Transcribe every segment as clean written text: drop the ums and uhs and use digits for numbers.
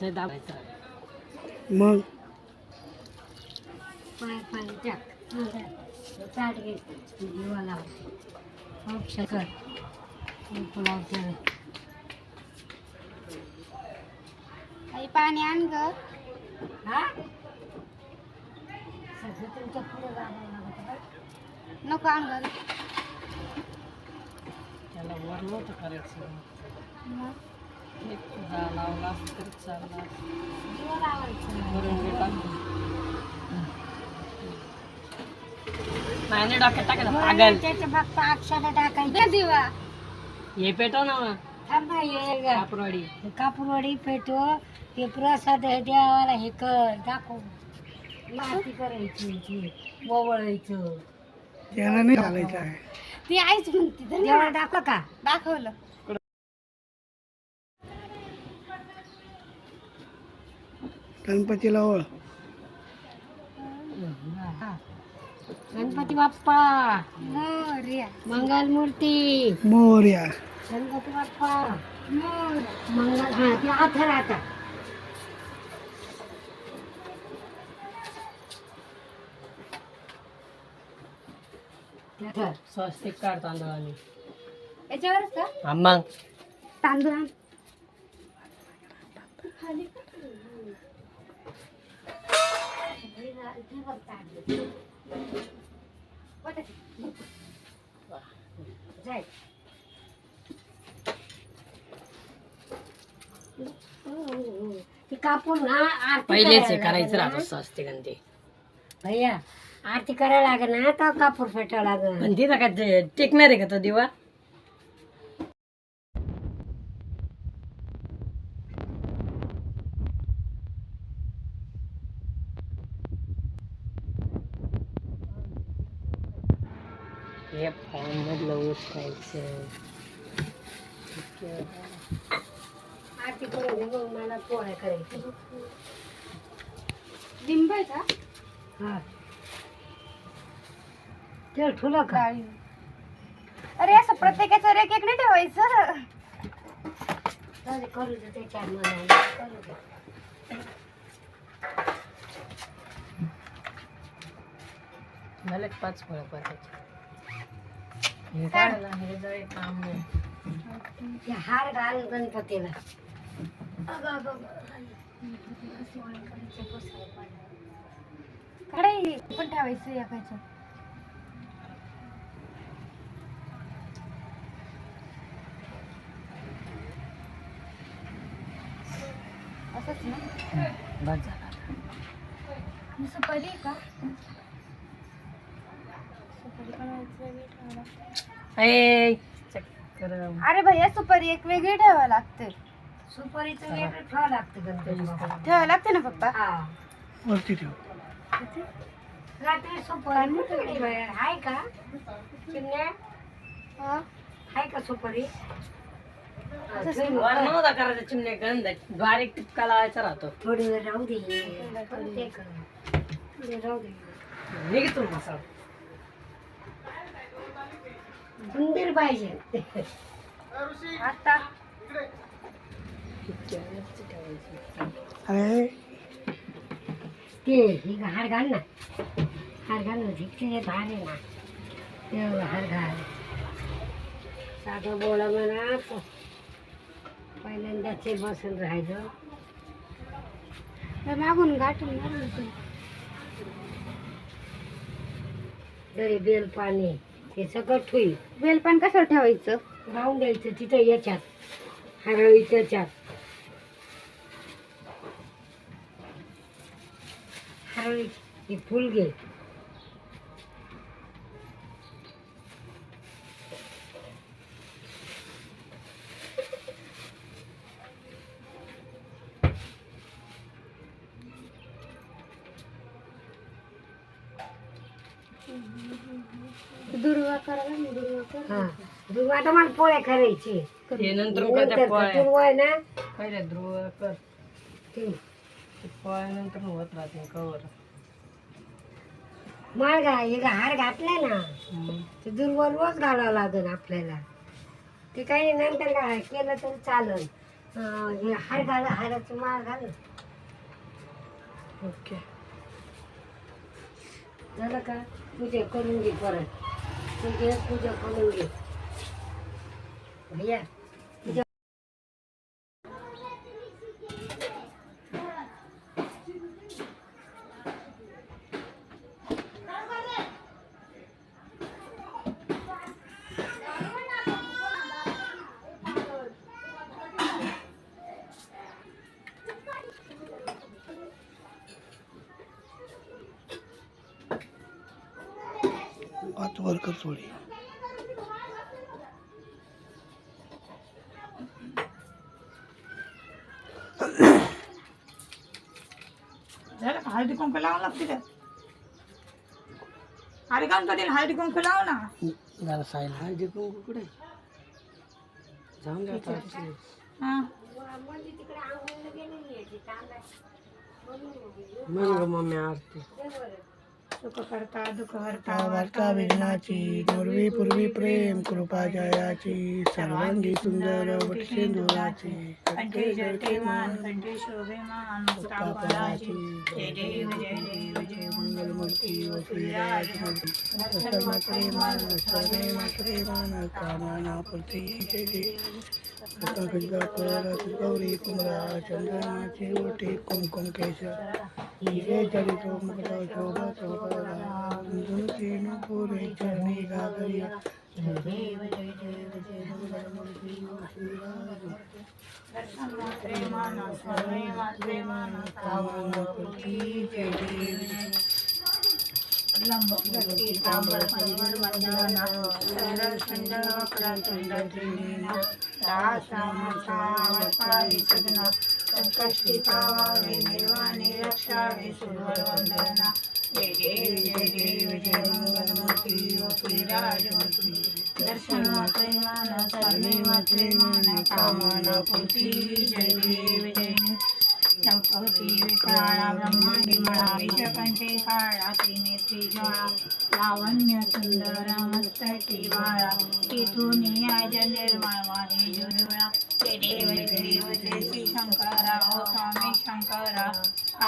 नाही दाबायचं. मग पाय पाय टाक ताट घ्यायचं जीवा लावते ऑप्शन कर लावते. आई पाणी आण ग. हा सगळं तुमच्या पुढे जावं लागतं. नको आण ग. त्याला वर नव्हतं करायचं. मग एक जा लावला असं तरी चालला. जीवा लावायचं वरून टाकून नाही डोक्यात टाकायचं पागल. त्याच्या फक्त अक्षर टाकायचं दिवा. हे पेटव ना थांब ना, हे कापरवाडी. कापूरवाडी पेटो. हे प्रसाद हे देवाला हे कर दाखव. माती करायची ओवळायचं. त्याला नाही घालायचं आहे. ती आईच म्हणते देवाला दाखव का दाखवलं. गणपतीला ओळ. गणपती बाप्पा मोरया मंगलमूर्ती. मोरया. गणपती बाप्पा मोर. मंगल. हा ते आथर आता स्वस्तिक काढ तांदळाने. याच्यावरच का हा मग तांदूळ आण. खाली जाय. ते कापून ना पहिलेच करायचं राहतं स्वस्तिक आणि ते भैया आरती करायला लागेल ना का कापूर फेटावं लागेल. पण तिथं काय टेकणार आहे का तो दिवा. हे फॉर्म मधलं उठायचं. आरती करून घे मग मला पोळ्या करायचं. लिंब आहे का हा ते ठुलं का. डाळी. अरे असं प्रत्येकाचं एक एक नाही ठेवायचं. चालेल करू दे ते चार महिन्याला करू दे. मला 5 फळं पाहिजे. हे काढलं हे जर एक काम नाही. ते हार घाल गणपतीला. कढई पण ठेवायचं एकाचं. असंच ना. बस झाला. सुपारी आहे का सुपारी पण वेगळी ठेवावं लागते. ए चक्कर. अरे भैया सुपारी एक वेगळी ठेवावं लागते. सुपारीचं वेगळं ठेवावं लागतं गणपती. ठेवावं लागते ना पप्पा. हा वरती ठेव. रात्री सुपारी आहे का चिमण्या. हा. आहे का सुपारी. वर नव्हता करायचा चिमण्या गंध बारीक टिपका लावायचा राहतो. थोडी वेळ राहू दे. थोडी राहू दे. निघतो मसाला सुंदर पाहिजे. आता अरे ते हार घाल ना. हार घाल ना. झिकचे हार आहे ना ते हार घाल. साधं बोळा म्हणा पहिल्यांदा ते बसून राहायचं. मागून गाठून मारून दरी बेल पाणी हे सगळं ठुई. बेलपान कसं ठेवायचं. राहून द्यायचं तिथं याच्यात हरळी त्याच्यात. हरळी हे फुल घे. दुर्वा करायला ना दुर्वा कर. हा दुर्वा आता मला पोळ्या करायची. नंतर दुर्वा आहे ना पहिले ध्रुव कर ते पोळ्यानंतर होत राहते कवर. माळ हे हार घातला ना ते दुर्वा रोज घालावं लागेल आपल्याला. ते काही नंतर केलं तर चालेल. हे हार घाल, हाराचं माळ घाल. ओके. झालं का? पूजा करून घे परत. पूजा करून घे भैया. हात वर कर थोडी. झालं का? हळदी कुंकू लावून लागते का? अरे काम करेल हळदी कुंकू लाव ना. जरा सायला हळदी कुंकू कुठे जाऊन द्या आता. हा. म्हण ग मम्मी आरती. सुख करता दुःख हरता वार्ता विघ्नाची पूर्वी पूर्वी प्रेम कृपा जयाची सर्वांगी सुंदर वटसिंधुराची कंठी जळते मान कंठी शोभेमान मुक्ताफळाची. जय देव जय देव जय मंगलमूर्ती व श्रीराजमूर्ती सर्वत्रे मान सर्वे मात्रे मान कामना पूर्ती जय देव. गौरी कुमरा चंद्रनाचे ओटे कुमकुम केशर हिरे जडितो मुकुट शोभा शोभा पुरे चरणी गागरिया. जय देव जय देव जय मंगलमूर्ती व श्रीराजमूर्ती मात्रे मान सर्वे मात्रे मान कामना पूर्ती जय देव. लंब गती तांबर परिवर वंदना सरळ सुंदर वक्र सुंदर त्रिनेना दासामसावतारी सदना संकष्टी पावावे निर्वाणी रक्षावे सुरवर वंदना. जय देव जय मंगलमूर्ती व श्रीराजमूर्ती दर्शन मात्रे मान सर्वे मात्रे मान कामना पूर्ती. जय देव जय चौकवती विकराळा ब्रह्मांडी मळा विषकंठे काळा त्रिनेत्री ज्वाळा लावण्य सुंदर मस्तकी वाळा तिथून याज निर्मळ वाणी जुळा. जय देव जय देव जय श्री शंकरा ओ स्वामी शंकरा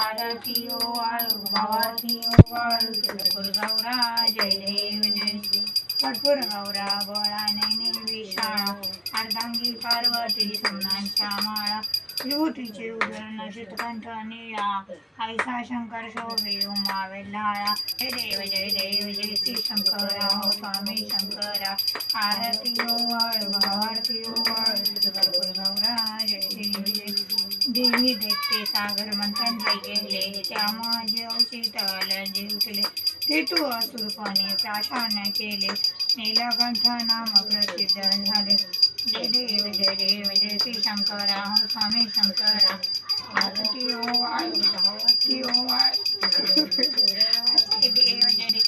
आरती ओ वाळू भवाती ओ वाळू कर्पूर गौरा. जय देव जय कर्पूर गौरा बोळा नैनी विशाळा अर्धांगी पार्वती सुमनांच्या माळा विभूतीचे उदरण शीतकंठ निळा ऐसा शंकर शोभे उमा वेल्हाळा. जय देव जय श्री शंकरा हो स्वामी शंकरा आरती ओ वाळू आरती ओ वाळू कर्पूर गौरा. जय देव जय देवी देखते सागर मंथन गेले त्या माझे शीतल जिंकले ते तू असुरपणे प्राशान केले नीलकंठ नाम प्रसिद्ध झाले. जय देव जय श्री शंकरा हो स्वामी शंकरा आरती ओ वाळू आरती ओ वाळू. जय देव जय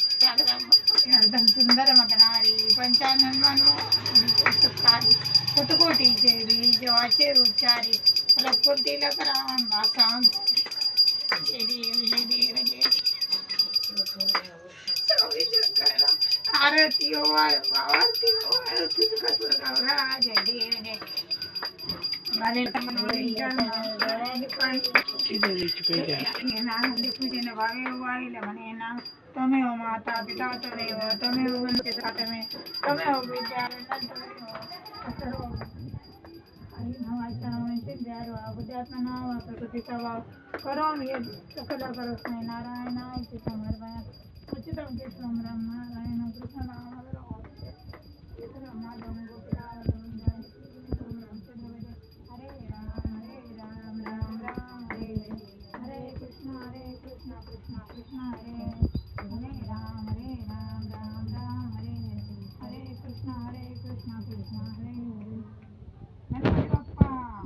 एकदम सुंदर मदनारी पंचानन शतकोटीचे बीज वाचे उच्चारी रघुपतीला कराम बासाम. जय देव जय स्वामी शंकरा आरती ओ वाळू आरती ओ वाळू कर्पूर गौरा. जय देव जय तमेव माता पिता तमेव तमेव वंदिता तमेव विद्या बुद्धात्मा नाव प्रकृतीचा भाव करोमी सकल करस्मै नारायणाय समर्पया उचितं कृष्णं ब्रह्मनारायण कृष्ण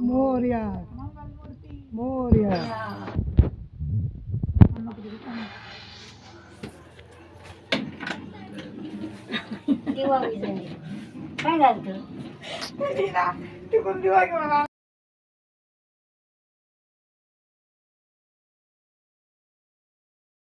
मोरया मंगलमूर्ती मोरया. दिवाळी झाली. काय झालं? तिकडून दिवा घेऊन